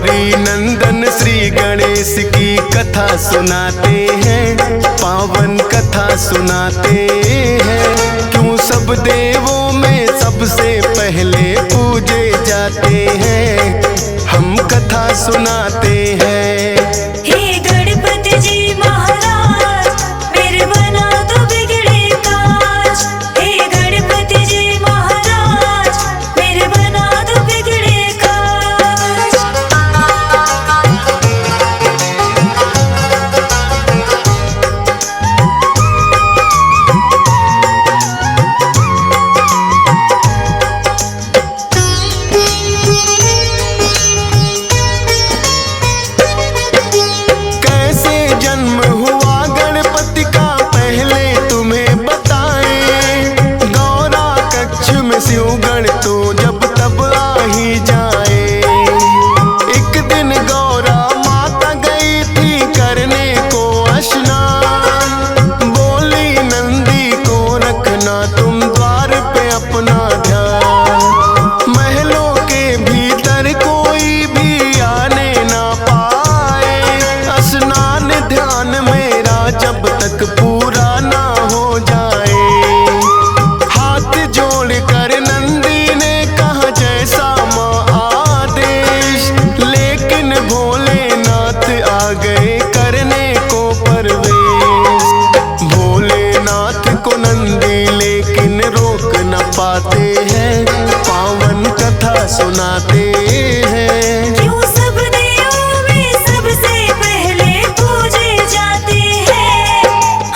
गौरी नंदन श्री गणेश की कथा सुनाते हैं, पावन कथा सुनाते हैं। क्यों सब देवों में सबसे पहले पूजे जाते हैं, हम कथा सुनाते हैं। हे गणपति जी महाराज, मेरे बना दो बिगड़े काज। हे गणपति जी महाराज, मेरे बना दो बिगड़े काज। कैसे जन्म हुआ गणपति का पहले तुम्हें बताएं। गौरा कक्ष में शिव गण तो जब तब आ ही जाए। एक दिन गौरा माता गई थी करने को स्नान। बोली नंदी को रखना तुम द्वार पे अपना ध्यान। महलों के भीतर कोई भी आने ना पाए। स्नान ध्यान मेरा जब तक पूरा ना हो जाए। हाथ जोड़ कर नंदी ने कहा जैसा माँ आदेश। लेकिन भोलेनाथ आ गए करने को परवेश। भोलेनाथ को नंदी लेकिन रोक न पाते हैं, पावन कथा सुनाते हैं। क्यों सब देवों में सबसे पहले पूजे जाते हैं,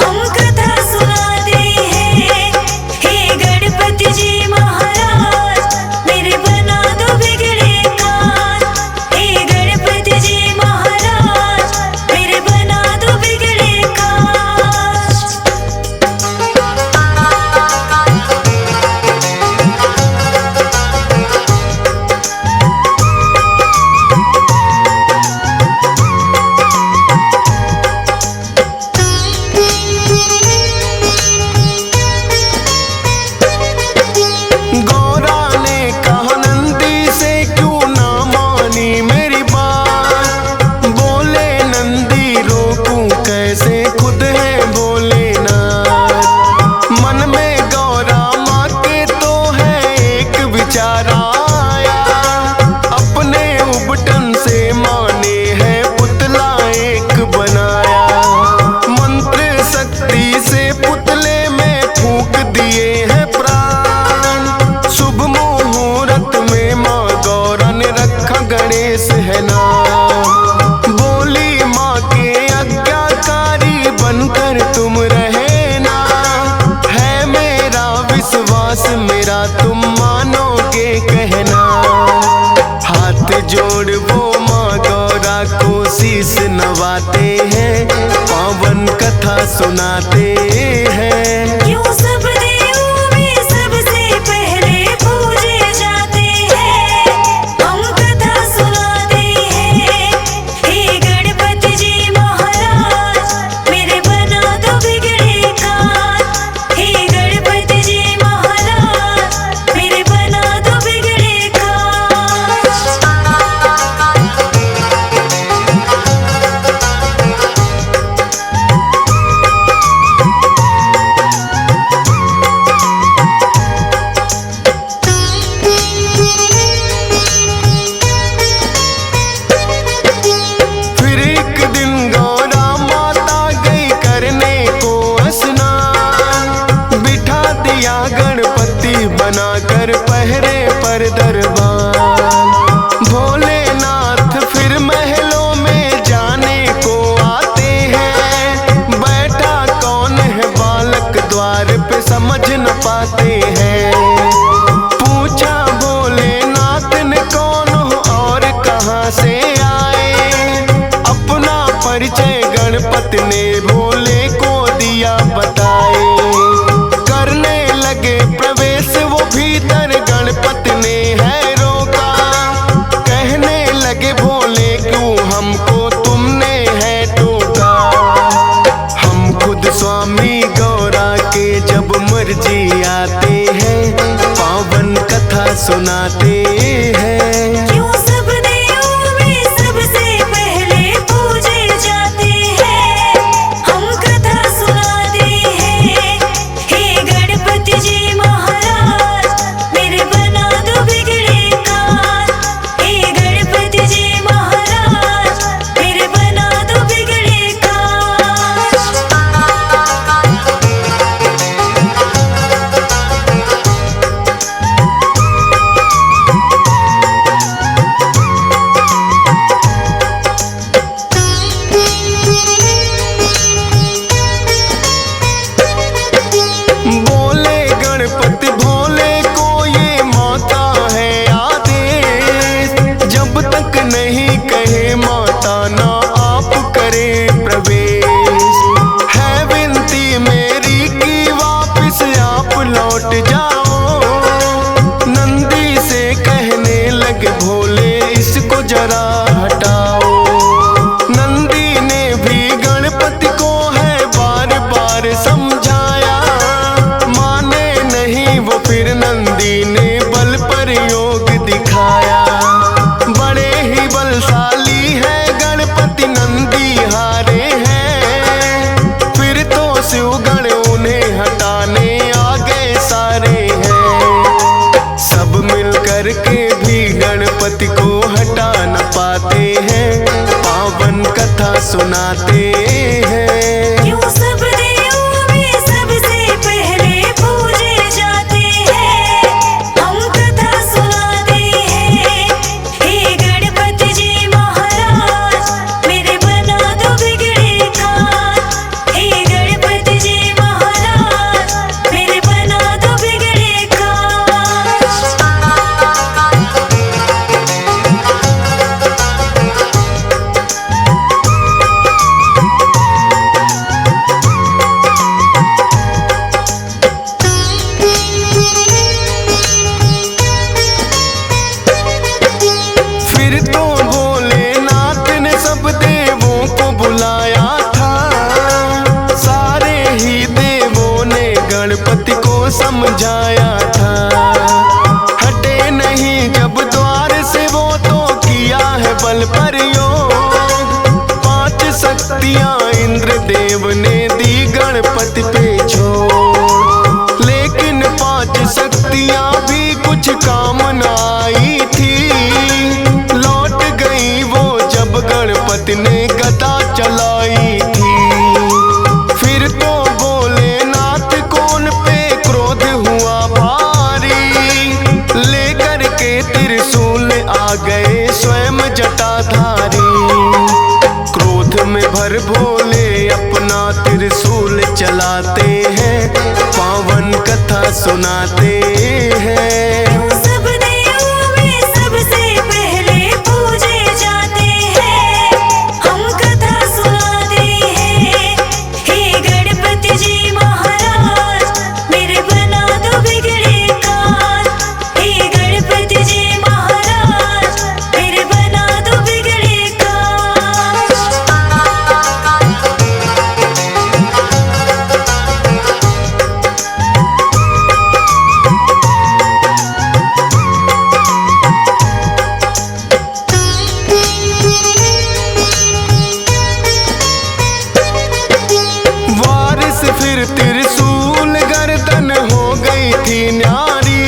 हम कथा सुनाते हैं। हे गणपति जी महाराज, मेरे बना दो बिगड़े काज। हे गणपति जी महाराज, मेरे बना दो बिगड़े काज। गौरा ने कहा नंदी से क्यों ना मानी मेरी बात। बोले नंदी रोकूं कैसे, खुद है भोलेनाथ। मन में गौरा माँ के तो है एक विचार आया। अपने उबटन से माँ ने है पुतला एक बनाया। मंत्र शक्ति से पुतले में फूंक दिए हैं प्राण। शुभ मुहूर्त में माँ गौरा ने रखा गणेश है नाम। बोली माँ के आज्ञाकारी बनकर तुम रहना। है मेरा विश्वास मेरा तुम मानोगे कहना। हाथ जोड़ वो माँ गौरा को शीश नवाते हैं, पावन कथा सुनाते हैं। क्यों सब देवों में सबसे पहले पूजे जाते हैं, हम कथा सुनाते हैं। हे गणपति जी महाराज, मेरे बना दो बिगड़े काज। हे गणपति जी महाराज, मेरे बना दो बिगड़े काज। फिर एक दिन गौरा माता गई करने को स्नान। बिठा दिया गणपति बनाकर पहरे पर दरबार। भोलेनाथ फिर महलों में जाने को आते हैं। बैठा कौन है बालक द्वार पे समझ न पाते हैं। पूछा भोलेनाथ ने कौन हो और कहाँ से आए। अपना परिचय गणपति ने भोले को दिया बताए। करने लगे प्रवेश वो भीतर, गणपति ने है रोका। कहने लगे भोले क्यों हमको तुमने है टोका। हम खुद स्वामी गौरा के जब मर्जी आते हैं, पावन कथा सुनाते हैं। क्यों सब देवों में जरा हटाओ। नंदी ने भी गणपति को है बार बार समझाया, माने नहीं वो फिर नंदी ने बल प्रयोग दिखाया। बड़े ही बलशाली है गणपति नंदी हारे हैं, फिर तो शिवगण उन्हें हटाने आ गए सारे हैं। सब मिल कर के भी गणपति को हटा न पाते हैं, पावन कथा सुनाते हैं। क्यों सब देवों में सबसे पहले पूजे जाते हैं, हम कथा सुनाते हैं। हे गणपति जी महाराज मेरे बना दो बिगड़े काज, हे गणपति जी महाराज मेरे बना दो बिगड़े काज। फिर तो भोलेनाथ ने सब देवों को बुलाया था, सारे ही देवों ने गणपति को समझाया था। हटे नहीं जब द्वार से वो तो किया है बल प्रयोग, 5 शक्तियां इंद्रदेव ने दी गणपति पे छोड़। लेकिन 5 शक्तियां भी कुछ काम न आई थी, लौट गई वो जब गणपति ने गदा चलाई थी। फिर तो भोलेनाथ को उन पे क्रोध हुआ भारी, लेकर के त्रिशूल आ गए स्वयं जटाधारी। क्रोध में भर भोले अपना त्रिशूल चलाते हैं, पावन कथा सुनाते हैं। क्यों सब देवों में सबसे पहले पूजे जाते हैं, हम कथा सुनाते हैं। हे गणपति जी महाराज मेरे बना दो बिगड़े काज, हे गणपति जी महाराज मेरे बना दो बिगड़े काज। वारिस फिर त्रिशूल गर्दन हो गई थी न्यारी,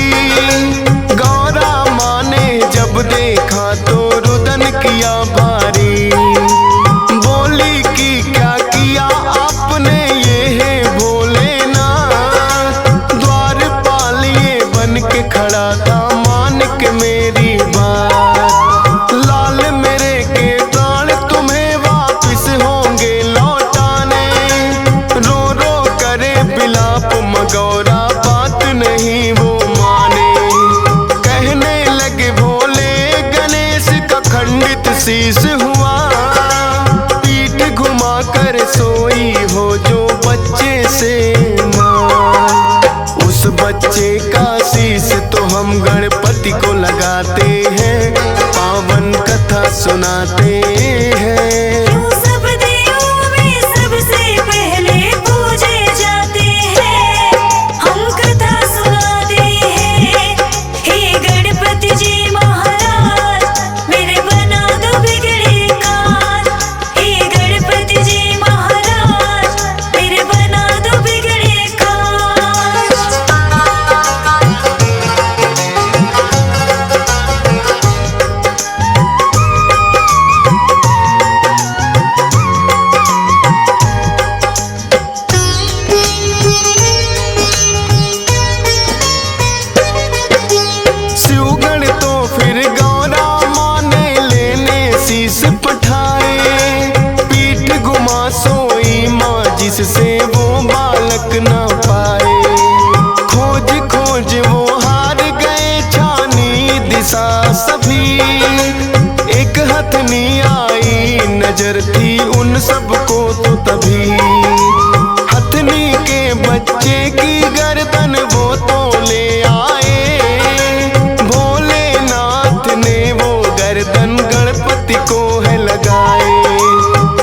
गौरा माँ ने जब देखा तो रुदन किया भारी। बोली कि क्या किया आपने ये है भोलेनाथ, द्वारपाल ये बन के खड़ा था मान के मेरी बात। लाल मेरे के प्राण तुम्हें वापिस होंगे लौटाने, रो रो करे बिलाप मगौरा बात नहीं वो माने। कहने लगे भोले गणेश का खंडित शीश हुआ, पीठ घुमा कर सोई हो जो बच्चे से मां। उस बच्चे का शीश तो हम गणपति को लगाते हैं, पावन कथा सुनाते हैं। क्यों सब देवों में सबसे पहले पूजे जाते हैं, हम कथा सुनाते हैं। हे गणपति जी महाराज मेरे बना दो बिगड़े काज, हे गणपति जी महाराज मेरे बना दो बिगड़े काज। शिवगण तो फिर गौरा माँ ने लेने शीश पठाए, पीठ घुमा सोई माँ जिससे वो बालक न पाए। खोज खोज वो हार गए छानी दिशा सभी, एक हथनी आई नजर थी उन सबको तो तभी। हथनी के बच्चे की गर्दन वो तो ले आए, भोलेनाथ ने वो गर्दन गणपति गणपति को है लगाए।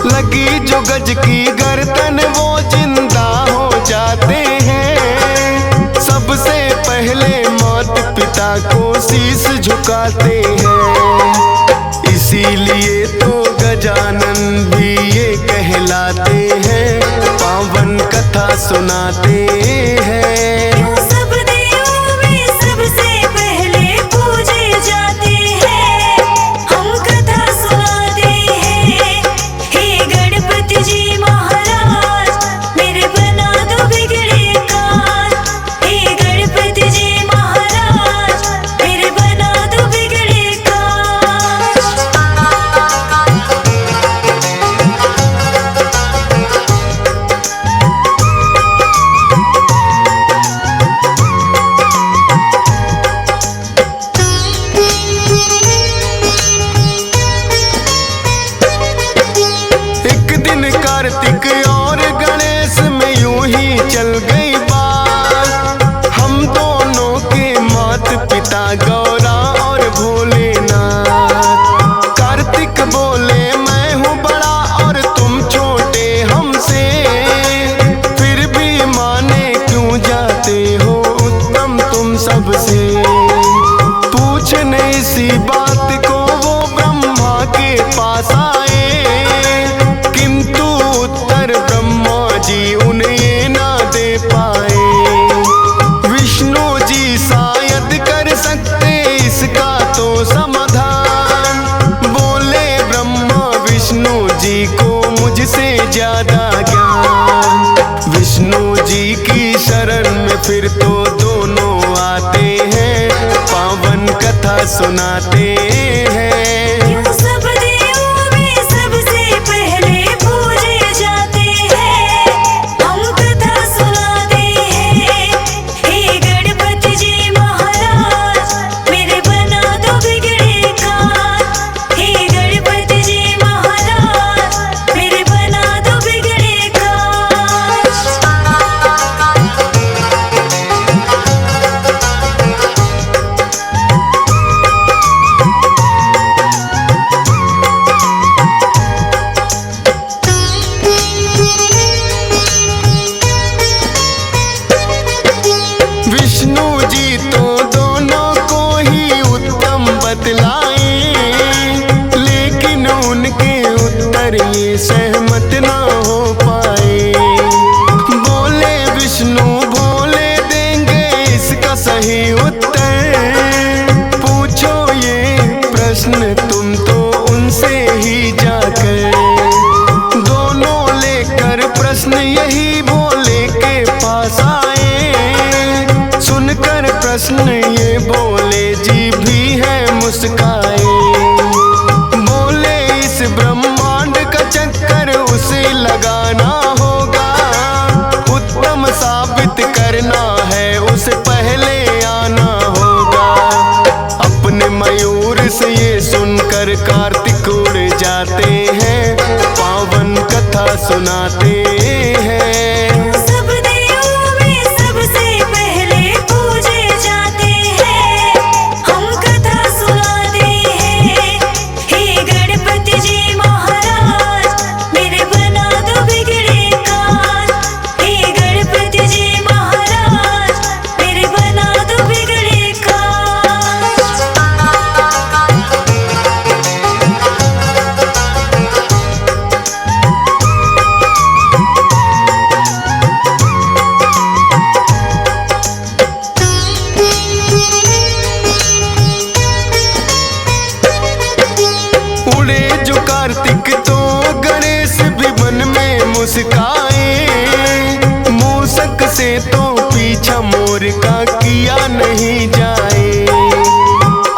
लगी जो गज की गर्दन वो जिंदा हो जाते हैं। सबसे पहले माता पिता को शीश झुकाते हैं। इसीलिए तो गजानन भी ये कहलाते हैं, पावन कथा सुनाते हैं। सब देवों में सबसे पहले पूजे जाते हैं, हम कथा सुनाते हैं। हे गणपति जी महाराज, मेरे बना दो बिगड़े काज। हे गणपति जी महाराज, मेरे बना दो बिगड़े काज। एक दिन कार्तिक और गणेश में यूं ही चल गई बात। हम दोनों के माता पिता गौरा और भोलेनाथ। कार्तिक बोले मैं हूँ बड़ा और तुम छोटे हमसे, फिर भी माने क्यों जाते हो उत्तम तुम सबसे। पूछने इसी बात को वो ब्रह्मा के पास आए, किंतु उत्तर ब्रह्मा जी उन्हें ना दे पाए। विष्णु जी शायद कर सकते इसका तो समाधान। बोले ब्रह्मा विष्णु जी को मुझसे ज्यादा ज्ञान। विष्णु जी की शरण में फिर तो दोनों आते हैं, पावन कथा सुनाते हैं। सब देवों में सबसे पहले पूजे जाते हैं, हम कथा सुनाते हैं। हे गणपति जी महाराज, मेरे बना दो बिगड़े काज। हे गणपति जी महाराज, मेरे बना दो बिगड़े काज। विष्णु जी तो दोनों को ही उत्तम बतलाए, लेकिन उनके उत्तर ये सहमत ना हो पाए। बोले विष्णु भोले देंगे इसका सही उत्तर। पूछो ये प्रश्न तुम तो उनसे ही जाकर। दोनों लेकर प्रश्न यही भोले के पास आए। सुनकर प्रश्न ये बोले जी भी है मुस्काए। बोले इस ब्रह्मांड का चक्कर उसे लगाना होगा, उत्तम साबित करना है उसे पहले आना होगा। अपने मयूर से ये सुनकर कार्तिक उड़ जाते हैं, पावन कथा सुनाते हैं। सब देवों में सबसे पहले पूजे जाते हैं, हम कथा सुनाते हैं। हे गणपति जी महाराज, मेरे बना दो बिगड़े काज। हे गणपति जी महाराज, मेरे बना दो बिगड़े काज। उड़े जो कार्तिक तो गणेश भी मन में मुस्काए। मूसक से तो पीछा मोर का किया नहीं जाए।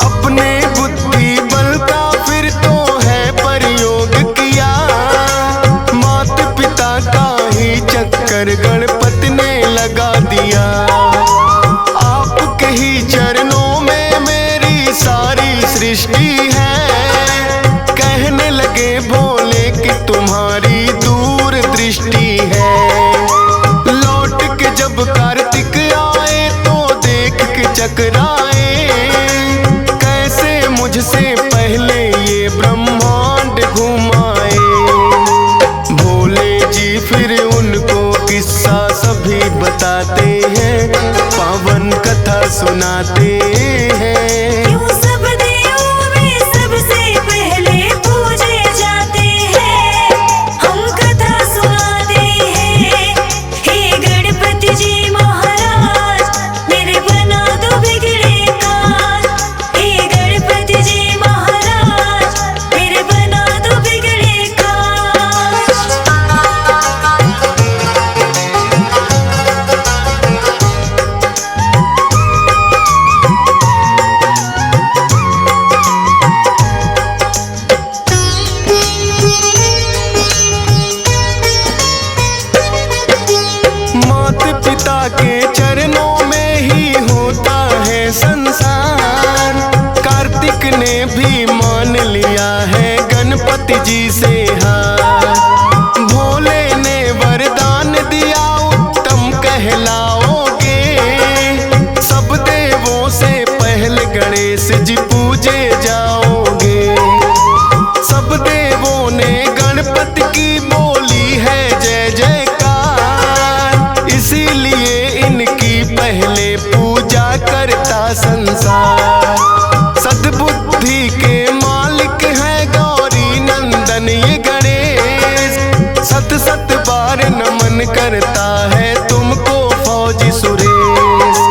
अपने बुद्धि बल का फिर तो है प्रयोग किया। माता पिता का ही चक्कर गणपति ने लगा दिया। आपके ही चरणों में मेरी सारी सृष्टि है, कहने लगे भोले घुमाए। भोले जी फिर उनको किस्सा सभी बताते हैं, पावन कथा सुनाते हैं। क्यों सब देवों में सबसे पहले पूजे जाते हैं, हम कथा सुनाते हैं। हे गणपति जी महाराज, मेरे बना दो बिगड़े काज। हे गणपति जी महाराज, मेरे बना दो बिगड़े काज। माता पिता के चरणों में ही होता है संसार। कार्तिक ने भी मान लिया है गणपति जी से हार। भोले ने वरदान दिया उत्तम कहलाओगे, सब देवों से पहले गणेश जी पूजे जाओगे। सब देवों ने गणपति की बोली है जय जयकार, इसीलिए इनकी पहले पूजा करता संसार। सद्बुद्धि के मालिक है गौरी नंदन ये गणेश, सत सत बार नमन करता है तुमको फौजी सुरेश।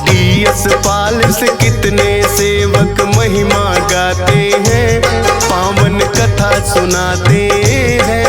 डीएस पाल से कितने सेवक महिमा गाते हैं, पावन कथा सुनाते हैं।